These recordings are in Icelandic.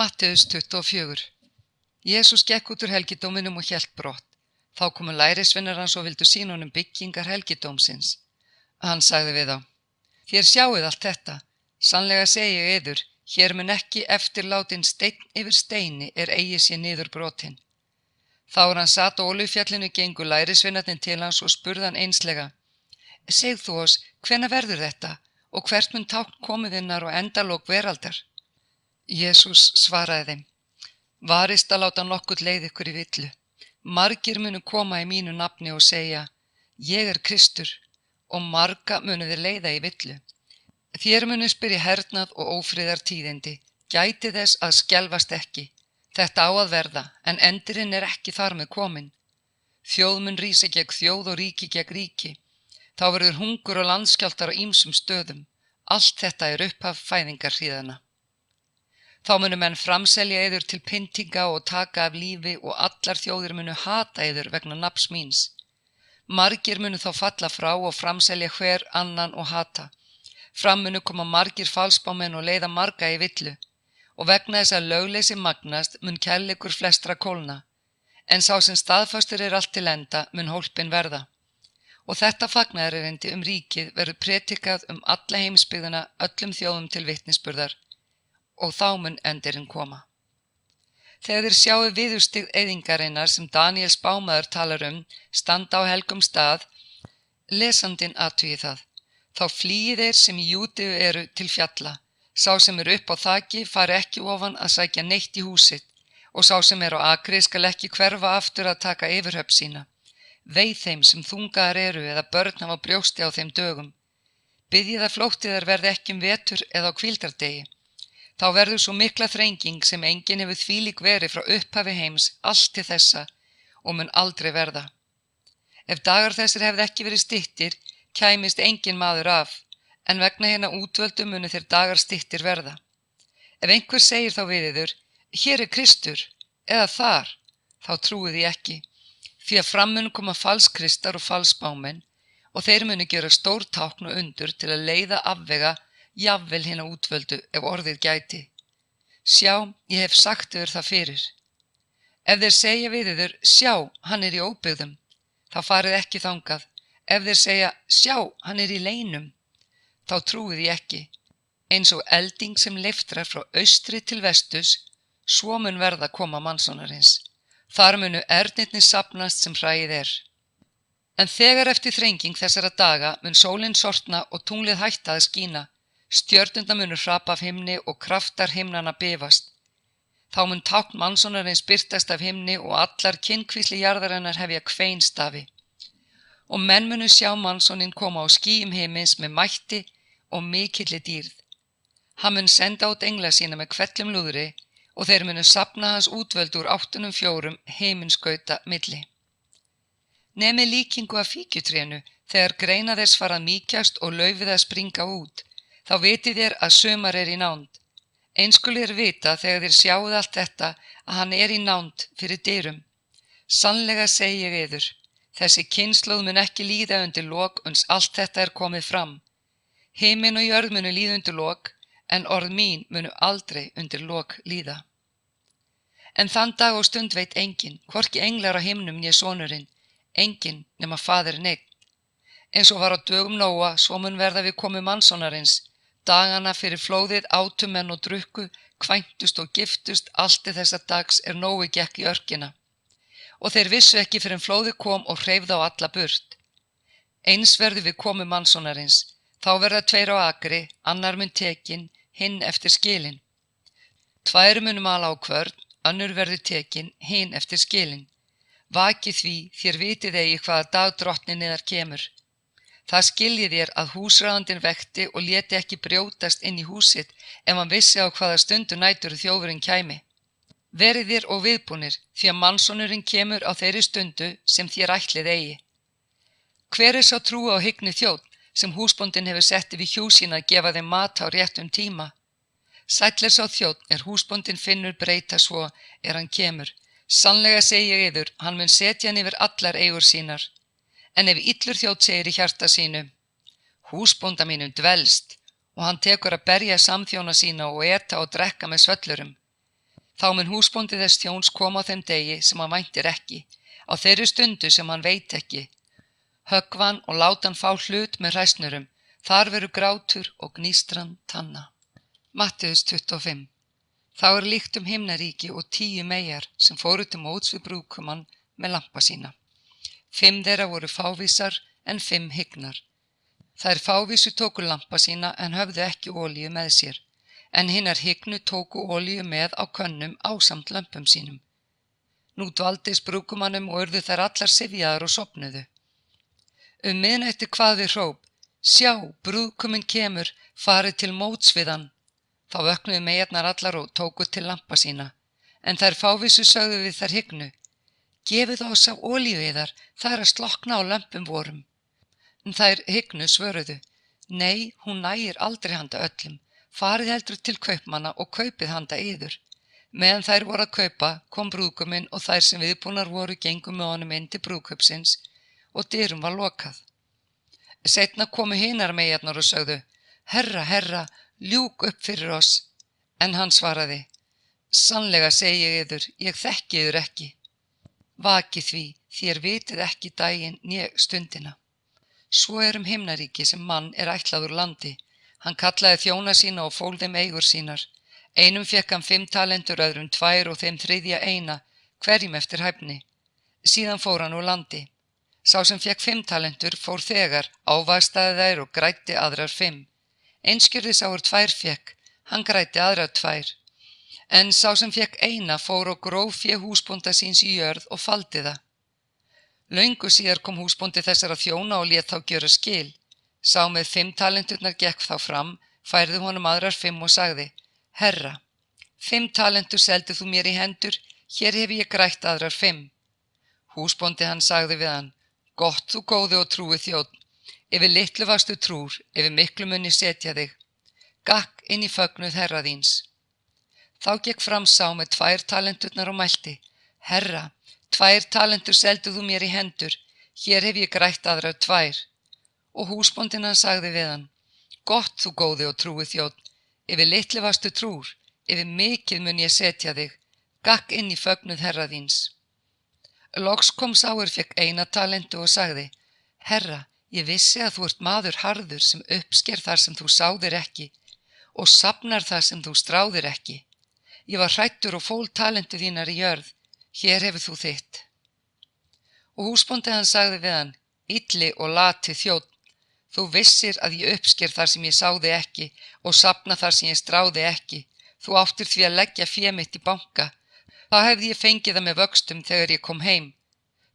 Matteus 24. Jesús gekk út úr helgidóminum og hélt brott. Þá komu lærisveinar hans og vildu sýna honum byggingar helgidómsins. Hann sagði við þá: Þér sjáið allt þetta. Sannlega segi ég yður, hér mun ekki eftirlátin steinn yfir steini eigi sé niður brotinn. Þá hann sat á Ólífujallinu gengu lærisveinarnir til hans og spurði hann einslega: Segð þú oss, hvenær verður þetta og hvert mun tákn komuðinnar og endalok veraldar? Jesús svaraði þeim: Varist að láta nokkurn leið ykkur í villu. Margir munu koma í mínu nafni og segja: Ég er Kristur, og marga munu þeir leiða í villu. Þér munu spyrja hernað og ófriðartíðindi. Gætið þess að skelfast ekki. Þetta á að verða, en endirinn er ekki þar með kominn. Þjóð mun rísa gegn þjóð og ríki gegn ríki. Þá verður hungur og landskjálftar á ýmsum stöðum. Allt þetta er upphaf fæðingarhríðanna. Þá munu menn framselja yður til pyntinga og taka af lífi og allar þjóðir munu hata yður vegna nafns míns. Margir munu þá falla frá og framselja hver annan og hata. Fram munu koma margir falsbámenn og leiða marga í villu. Og vegna þess að lögleysi magnast mun kærleikur flestra kólna. En sá sem staðfastur er allt til enda mun hólpinn verða. Og þetta fagnaðarerindi ríkið verður predikað alla heimsbyggðina öllum þjóðum til vitnisburðar. Og þá mun endirinn koma. Þegar þeir sjáu viðurstig eyðingarinnar sem Daníel spámaður talar standa á helgum stað, lesandinn athugi það. Þá flýi þeir sem í Júdeu eru til fjalla. Sá sem er upp á þaki fari ekki ofan að sækja neitt í húsið, og sá sem er á akri skal ekki hverfa aftur að taka yfirhöfn sína. Vei þeim sem þungaðar eru eða börn hafa brjósti á þeim dögum. Biðjið að flóttiðar verði ekki vetur eða á hvíldardegi. Þá verður svo mikla þrenging sem enginn hefur þvílík verið frá upphafi heims allt til þessa og mun aldrei verða. Ef dagar þessir hefði ekki verið styttir, kæmist enginn maður af, en vegna hérna útvöldu munu þeir dagar styttir verða. Ef einhver segir þá við yður: Hér er Kristur, eða þar, þá trúið því ekki, því að fram munu koma falskristar og falsbámenn, og þeir munu gera stór tákn og undur til að leiða afvega jafnvel hérna útvöldu ef orðið gæti. Sjá, ég hef sagt yður það fyrir. Ef þeir segja við yður: Sjá, hann er í óbyggðum, þá farið ekki þangað. Ef þeir segja: Sjá, hann er í leinum, þá trúið því ekki. Eins og elding sem leiftrar frá austri til vesturs, svo mun verða koma mannsonarins. Þar munu ernirnir safnast sem hræið er. En þegar eftir þrenging þessara daga mun sólin sortna og tunglið hætta að skína. Stjörnurnar munu hrapa af himni og kraftar himnanna bifast. Þá mun tákn mannsonarins birtast af himni og allar kynkvísli jarðarinnar hefja kveinstafi. Og menn munu sjá mannsoninn koma á skýjum himins með mætti og mikilli dýrð. Hann mun senda út engla sína með hvellum lúðri og þeir munu safna hans útvöldu úr 8 heiminskauta milli. Nemi líkingu af fíkjutrénu, þegar greina þess fara að mýkjast og laufið að springa út, þá vitið þér að sumar er í nánd. Eins skulu þér vita þegar þér sjáuð allt þetta að hann er í nánd fyrir dyrum. Sannlega segi ég yður, þessi kynslóð mun ekki líða undir lok uns allt þetta er komið fram. Himinn og jörð munu líða undir lok, en orð mín munu aldrei undir lok líða. En þann dag og stund veit enginn, hvorki englar á himnum né sonurinn, enginn nema faðirinn einn. Eins og var á dögum Nóa, svo mun verða við komu mannsonarins. Dagana fyrir flóðið átu menn og drukku, kvæntust og giftust, allt til þessa dags er Nói gekk í örkina. Og þeir vissu ekki fyrr en flóðið kom og hreifði á alla burt. Eins verður við komu mannsonarins. Þá verða 2 á akri, annar mun tekinn, hinn eftir skilin. 2 munu mala á kvörn, önnur verður tekinn, hinn eftir skilin. Vakið því, þér vitið eigi hvaða dag drottni niðar kemur. Það skiljið þér að húsráðandinn vekti og léti ekki brjótast inn í húsið ef hann vissi á hvaða stundu nætur þjófurinn kæmi. Verið þér og viðbúnir, því að mannsonurinn kemur á þeirri stundu sem þér ætlið eigi. Hver er sá trúi á hygni þjónn sem húsbóndinn hefur sett yfir hjú sín að gefa þeim mat á réttum tíma? Sæll er sá þjónn húsbóndinn finnur breyta svo hann kemur. Sannlega segi ég yður, hann mun setja hann yfir allar eigur sínar. En ef illur þjónn segir í hjarta sínu: Húsbónda mínum dvelst, og hann tekur að berja samþjóna sína og eta og drekka með svöllurum, Þá mun húsbóndi þess þjóns koma á þeim degi sem hann væntir ekki, á þeirri stundu sem hann veit ekki. Höggva hann og láta hann fá hlut með hræsnurum, þar veru grátur og gnístran tanna. Matteus 25. Þá líkt himnaríki og 10 meyjar sem fóru til móts við brúðkumann með lampa sína. 5 þeirra voru fávísar en 5 hygnar. Þær fávísu tóku lampa sína en höfðu ekki olíu með sér, en hinar hygnu tóku olíu með á könnum ásamt lömpum sínum. Nú dvaldist brúðkumannum og urðu þær allar syfjaðar og sofnuðu. Miðnætti kvað við hróp: Sjá, brúðkuminn kemur, farið til móts við hann. Þá vöknuðu meyjarnar allar og tóku til lampa sína, en þær fávísu sögðu við þær hygnu: Gefið oss af olíu yðar, það að slokna á lömpum vorum. En þær hygnu svöruðu: Nei, hún nægir aldrei handa öllum, farið heldur til kaupmanna og kaupið handa yður. Meðan þær voru að kaupa, kom brúðguminn og þær sem viðbúnar voru gengu með honum inn til brúðkaupsins og dyrum var lokað. Seinna komu hinar meyjarnar og sögðu: Herra, herra, ljúk upp fyrir oss. En hann svaraði: Sannlega segi ég yður, ég þekki yður ekki. Vakið því, þér vitið ekki daginn né stundina. Svo himnaríki sem mann ætlað úr landi. Hann kallaði þjóna sína og fól þeim eigur sínar. Einum fékk hann 5 talentur, öðrum 2 og þeim þriðja 1, hverjum eftir hæfni. Síðan fór hann úr landi. Sá sem fékk 5 talentur fór þegar, ávaxtaði þær og græddi aðrar 5. Einskjörði sá 2 fékk, hann græddi aðrar 2. En sá sem fékk 1 fór og gróf fé húsbónda síns í jörð og faldi það. Löngu síðar kom húsbóndi þessara þjóna og lét þá gjöra skil. Sá með 5 talenturnar gekk þá fram, færði honum aðrar 5 og sagði: Herra, 5 talentur seldir þú mér í hendur, hér hef ég grætt aðrar 5. Húsbóndi hann sagði við hann: Gott þú góði og trúi þjónn, yfir litlu varstu trúr, yfir miklu mun ég setja þig. Gakk inn í fögnuð herra þíns. Þá gekk fram sá með 2 talenturnar og mælti: Herra, 2 talentur seldir þú mér í hendur, hér hef ég grætt aðrar 2. Og húsbóndinn hann sagði við hann: Gott þú góði og trúi þjónn, yfir litlu varstu trúr, yfir mikið mun ég setja þig. Gakk inn í fögnuð herra þíns. Loks kom sá fékk 1 talentu og sagði: Herra, ég vissi að þú ert maður harður sem uppsker þar sem þú sáðir ekki og safnar þar sem þú stráðir ekki. Ég var hræddur og fól talentu þínar í jörð, hér hefur þú þitt. Og húsbóndi hann sagði við hann: Illi og lati þjónn, þú vissir að ég uppsker þar sem ég sáði ekki og safna þar sem ég stráði ekki. Þú áttir því að leggja fé mitt í banka. Þá hefði ég fengið það með vöxtum þegar ég kom heim.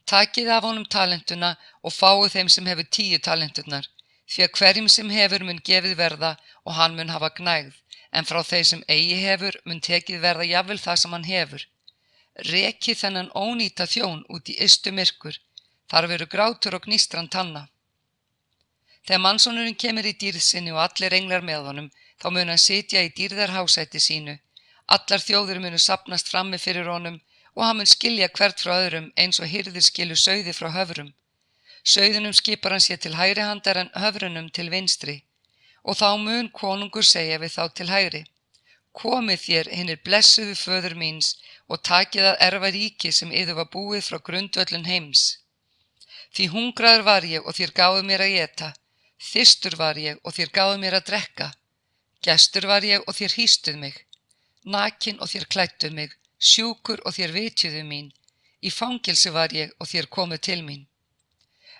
Takið af honum talentuna og fáið þeim sem hefur 10 talenturnar, því að hverjum sem hefur mun gefið verða og hann mun hafa gnægð, en frá þeim sem eigi hefur mun tekið verða jafnvel það sem hann hefur. Rekið þennan ónýta þjón út í ystu myrkur, þar veru grátur og gnístran tanna. Þegar mannssonurinn kemur í dýrð sinni og allir englar með honum, þá mun hann sitja í dýrðarhásæti sínu. Allar þjóðir munu safnast frammi fyrir honum og hann mun skilja hvert frá öðrum eins og hirðir skilur sauði frá höfrum. Sauðinum skipar hann sér til hægri handar en höfrunum til vinstri. Og þá mun konungur segja við þá til hægri: Komið þér hinir blessuðu föður míns og takið að erfa ríki sem yður var búið frá grundvöllum heims. Því hungraður var ég og þér gáfuð mér að éta, þyrstur var ég og þér gáfuð mér að drekka, gestur var ég og þér hýstuð mig, nakin og þér klædduð mig, sjúkur og þér vitjuðu mín, í fangelsi var ég og þér komuð til mín.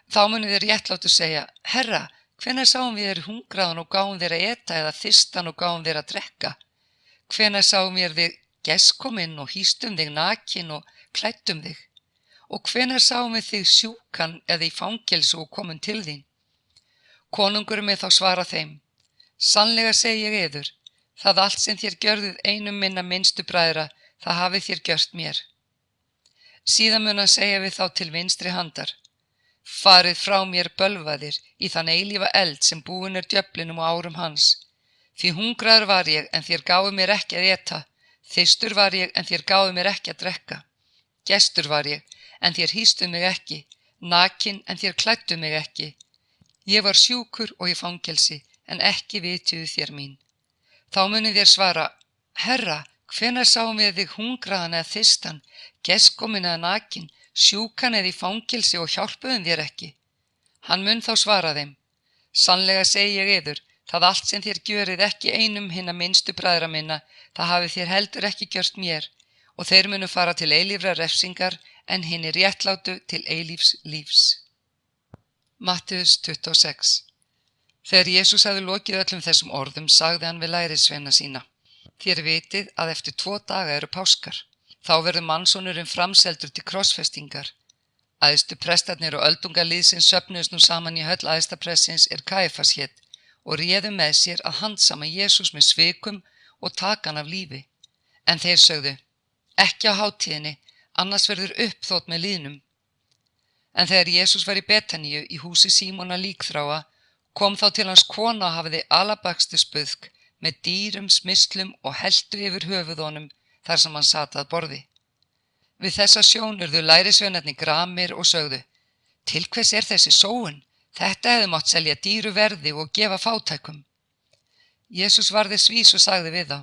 Þá munu þér réttlátu segja: Herra, hvenær sáum við þér hungraðan og gáfum þér að eta eða þyrstan og gáfum þér að drekka? Hvenær sáum við þig gestkominn og hýstum þig nakin og klæddum þig? Og hvenær sáum við þig sjúkan eða í fangelsi og komum til þín? Konungur með þá svara þeim: Sannlega segi ég yður, það allt sem þér gjörðuð einum minna minnstu bræðra, það hafið þér gjört mér. Síðan mun hann segja við þá til vinstri handar: Farið frá mér bölvaðir í þann eilífa eld sem búin djöflinum og árum hans. Því hungraður var ég en þér gáfuð mér ekki að éta, þyrstur var ég en þér gáfuð mér ekki að drekka, gestur var ég en þér hýstuð mig ekki, nakin en þér klædduð mig ekki. Ég var sjúkur og í fangelsi en ekki vitjuðu þér mín. Þá munu þér svara: Herra, Hvenær sáum við þig hungraðan eða þyrstan, gestkominn eða nakinn, sjúkan eða í fangelsi og hjálpuðum þér ekki? Hann mun þá svara þeim: Sannlega segi ég yður, það allt sem þér gjörið ekki einum hinna minnstu bræðra minna, það hafið þér heldur ekki gjört mér, og þeir munu fara til eilífrar refsingar, en hinir réttlátu til eilífs lífs. Mattheus 26. Þegar Jesús hafði lokið öllum þessum orðum, sagði hann við lærisveina sína: Þér vitið að eftir 2 daga eru páskar. Þá verður mannssonurinn framseldur til krossfestingar. Æðstu prestarnir og öldungarliðsins söfnuðust nú saman í höll æðstaprestsins Kæfas hét og réðu með sér að handsama Jesús með svikum og taka hann af lífi. En þeir sögðu: Ekki á hátíðinni, annars verður uppþot með lýðnum. En þegar Jesús var í Betaníu í húsi Símona líkþráa, kom þá til hans kona og hafiði alabaksturspauðk með dýrum smyrslum og helltu yfir höfuð honum þar sem hann sat að borði. Við þessa sjón urðu lærisveinarnir gramir og sögðu: Til hvers er þessi sóun? Þetta hefði mátt selja dýru verði og gefa fátækum. Jesús varði svís og sagði við þá: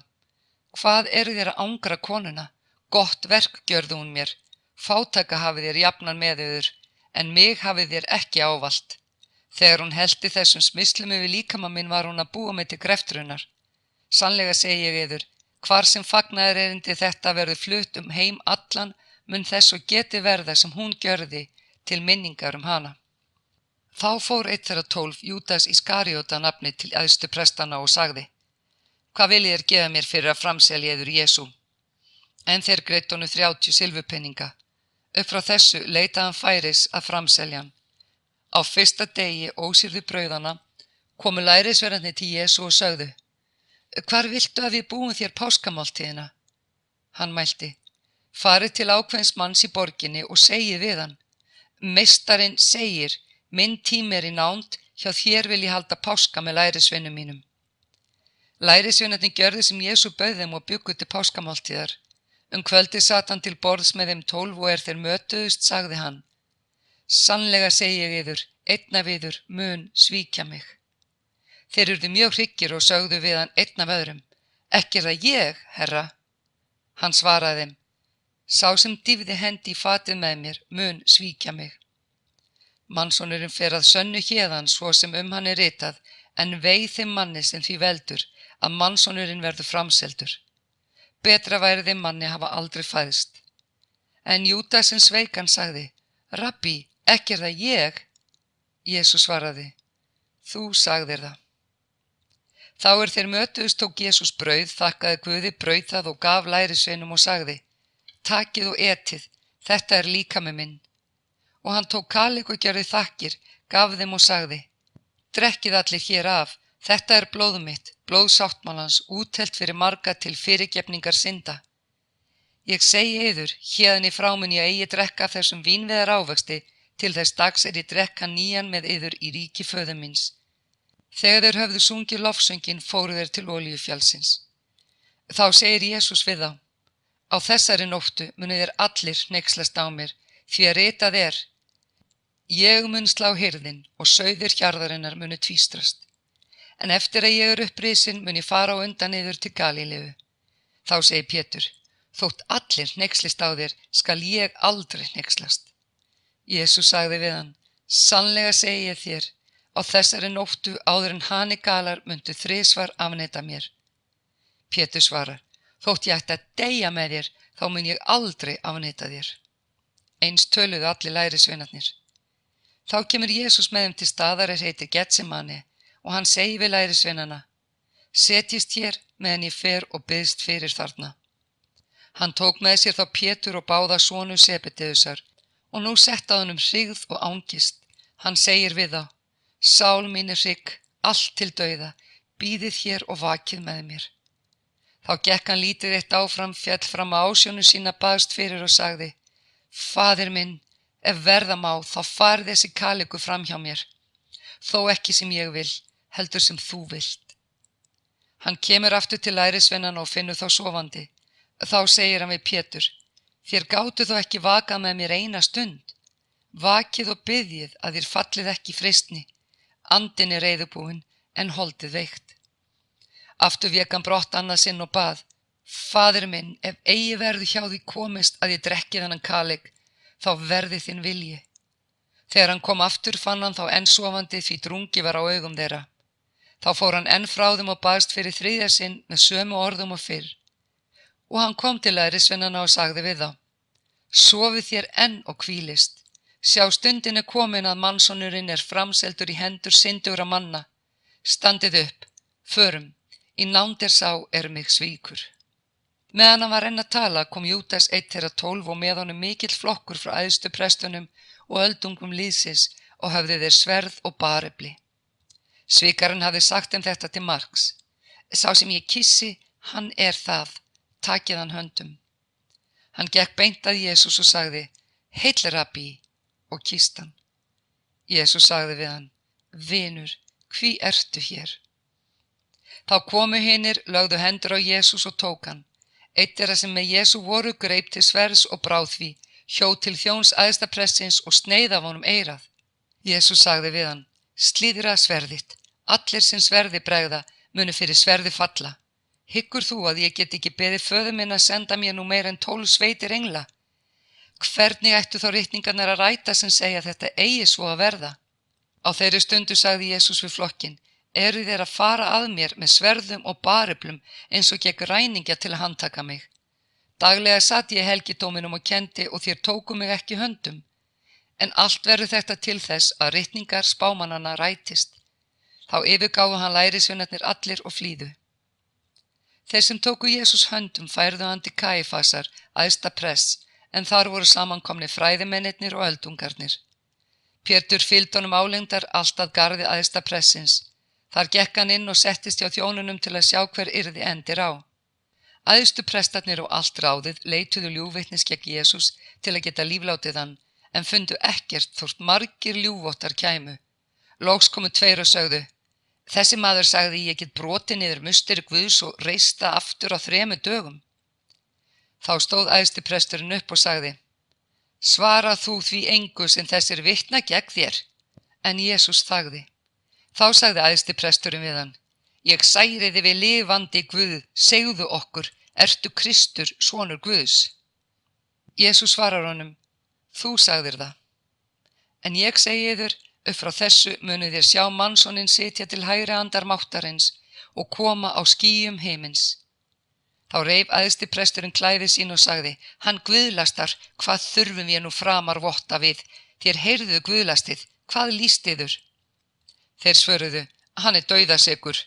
Hvað eru þér að angra konuna? Gott verk gjörðu hún mér. Fátæka hafið þér jafnan með yður, en mig hafið þér ekki ávallt. Þegar hún hellti þessum smyrslum yfir líkama minn var hún að búa mig til greftrunar. Sannlega segi ég yður, hvar sem fagnaðarerindi þetta verður flutt heim allan, mun þess og geti verða sem hún gjörði til minningar hana. Þá fór einn þeirra 12, Júdas Ískarióta nafni, til æðstu prestana og sagði: Hvað viljið þér gefa mér fyrir að framselja yður Jesú? En þeir greiddu honum 30 silfurpeninga. Upp frá þessu leitaði hann færis að framselja hann. Á fyrsta degi ósýrðu brauðana komu lærisveinarnir til Jesú og sögðu: Hvar viltu að við búum þér páskamáltíðina? Hann mælti: Farið til ákveðins manns í borginni og segið við hann: Meistarinn segir, minn tími er í nánd, hjá þér vil ég halda páska með lærisveinum mínum. Lærisveinarnir gjörðu sem Jesú bauð þeim og bjuggu til páskamáltíðar. Kvöldið sat hann til borðs með þeim 12 og þeir mötuðust, sagði hann: Sannlega segi ég yður, einn af yður mun svíkja mig. Þeir urðu mjög hryggir og sögðu við hann einn af öðrum: Ekki er það ég, herra? Hann svaraði þeim: Sá sem dýfði hendi í fatið með mér mun svíkja mig. Mannssonurinn fer að sönnu héðan svo sem hann er ritað, en vei þeim manni sem því veldur að mannssonurinn verður framseldur. Betra væri þeim manni hafa aldrei fæðst. En Júdas sem sveik hann sagði: Rabbi, ekki er það ég? Jesús svaraði: Þú sagðir það. Þá þeir mötuðust tók Jesús brauð, þakkaði Guði, braut það og gaf lærisveinum og sagði: Takið og etið, þetta er líkami minn. Og hann tók kalik og gerði þakkir, gaf þeim og sagði: Drekkið allir hér af, þetta er blóð mitt, blóð sáttmálans, úthellt fyrir marga til fyrirgefningar synda. Ég segi yður, héðan í frá mun ég eigi drekka af þessum vínviðar ávexti, til þess dags ég drekka nýjan með yður í ríki föður míns. Þegar þeir höfðu sungið lofsönginn fóru þeir til Olíufjallsins. Þá segir Jesús við þá: Á þessari nóttu munu þeir allir hneykslast á mér, því að ritað er: Ég mun slá hirðin og sauðir hjarðarinnar munu tvístrast. En eftir að ég upprisin mun ég fara á undan yður til Galíleu. Þá segir Pétur: Þótt allir hneykslist á þér, skal ég aldrei hneykslast. Jesús sagði við hann: Sannlega segi ég þér, á þessari nóttu áður en hani galar muntu 3 afneita mér. Pétur svarar: Þótt ég ætti að deyja með þér, þá mun ég aldrei afneita þér. Eins töluðu allir lærisveinarnir. Þá kemur Jesús með þeim til staðar heitir Getsemani og hann segir við lærisveinana: Setjist hér meðan ég fer og biðst fyrir þarna. Hann tók með sér þá Pétur og báða sonu Sebedeusar og nú sett á honum hryggð og angist. Hann segir við þá: Sál mín er hrygg, allt til dauða, bíðið hér og vakið með mér. Þá gekk hann lítið eitt áfram, féll fram á ásjónu sína, baðst fyrir og sagði: Faðir minn, ef verða má, þá fari þessi kalikur fram hjá mér. Þó ekki sem ég vil, heldur sem þú vilt. Hann kemur aftur til lærisveinanna og finnur þá sofandi. Þá segir hann við Pétur: Þér gátu þó ekki vakað með mér eina stund. Vakið og biðjið að þér fallið ekki í freistni. Andinn er reiðubúinn, en holdið veikt. Aftur vék hann brott annað sinn og bað: Faðir minn, ef eigi verður hjá því komist að ég drekki þennan kaleik, þá verði þinn vilji. Þegar hann kom aftur fann hann þá enn sofandi því drungi var á augum þeirra. Þá fór hann enn frá þeim og baðst fyrir þriðja sinn með sömu orðum og fyrr. Og hann kom til lærisveinana og sagði við þá: Sofið þér enn og hvílist. Sjá, stundin er komin að mannssonurinn er framseldur í hendur syndugra manna. Standið upp, förum, í nánd er sá er mig svíkur. Meðan hann var enn að tala kom Júdas einn þeirra 12 og með honum mikill flokkur frá æðstu prestunum og öldungum liðsins og höfðu þeir sverð og barefli. Svikarinn hafði sagt þeim þetta til marks: Sá sem ég kyssi, hann er það, takið hann höndum. Hann gekk beint að Jesús og sagði: Heill rabbi, og kyssti hann. Jesús sagði við hann: Vinur, hví ertu hér? Þá komu hinir, lögðu hendur á Jesús og tók hann. Einn þeirra sem með Jesú voru greip til sverðs og bráð því, hjó til þjóns æðstaprestsins og sneið af honum eyrað. Jesús sagði við hann: Slíðra sverðitt, allir sem sverði bregða munu fyrir sverði falla. Hyggur þú að ég get ekki beðið föður minn að senda mér nú meira en 12 sveitir engla? Hvernig ættu þá ritningarnar að ræta sem segja þetta eigi svo að verða? Á þeirri stundu sagði Jesús við flokkinn: Eru þeir að fara að mér með sverðum og bareflum eins og gegn ræningja til að handtaka mig? Daglega sat ég í helgidóminum og kenndi og þér tóku mig ekki höndum. En allt verður þetta til þess að ritningar spámannanna rætist. Þá yfirgáfu hann lærisveinarnir allir og flýðu. Þeir sem tóku Jesús höndum færðu hann til Kæfasar, æðsta prests, en þar voru samankomnir fræðimennirnir og öldungarnir. Pétur fylgdi honum álengdar allt að garði æðsta prestsins. Þar gekk hann inn og settist hjá þjónunum til að sjá hver yrði endir á. Æðstu prestarnir og allt ráðið leituðu ljúgvitnis gegn Jesús til að geta líflátið hann, en fundu ekkert þótt margir ljúgvottar kæmu. Loks komu 2 og sögðu: Þessi maður sagði: Ég get brotið niður musteri Guðs og reist það aftur á 3 dögum. Þá stóð æðsti presturinn upp og sagði: Svara þú því engu sem þessir vitna gegn þér. En Jesús þagði. Þá sagði æðsti presturinn við hann: Ég særi þig við lifandi Guð, segðu okkur, ertu Kristur, sonur Guðs? Jesús svarar honum: Þú sagðir það. En ég segi yður, upp frá þessu munu þér sjá mannssoninn sitja til hægri handar máttarins og koma á skýjum himins. Þá reif æðsti presturinn klæði sín og sagði: Hann guðlastar, hvað þurfum við nú framar votta við? Þér heyrðu guðlastið, hvað lýst yður? Þeir svöruðu: Hann er dauðasekur.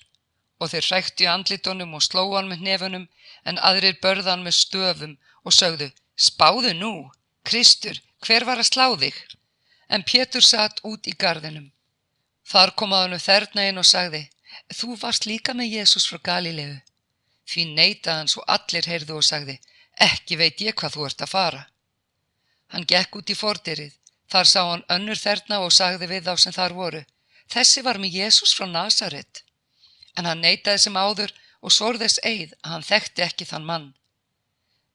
Og þeir hræktu í andlitunum og slógu hann með hnefunum, en aðrir börðu hann með stöfum og sögðu: Spáðu nú, Kristur, hver var að slá þig? En Pétur sat út í garðinum. Þar kom að honum þerna inn og sagði: Þú varst líka með Jesús frá Galíleu. Því neitaði hann svo allir heyrðu og sagði: Ekki veit ég hvað þú ert að fara. Hann gekk út í fordyrið. Þar sá hann önnur þerna og sagði við þá sem þar voru: Þessi var með Jesús frá Nasaret. En hann neitaði sem áður og svor þess eið að hann þekkti ekki þann mann.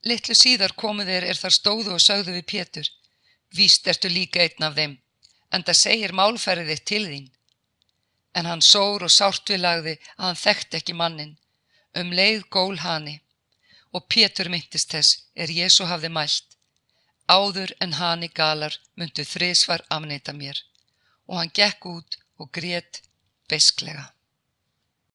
Litlu síðar komu þeir þar stóðu og sögðu við Pétur: Víst ertu líka einn af þeim, enda segir málferðið þitt til þín. En hann sór og sárt við lagði að hann þekkti ekki manninn. Leið gól hani. Og Pétur minntist þess Jesú hafði mælt: Áður en hani galar muntu 3 afneita mér. Og hann gekk út og grét beisklega.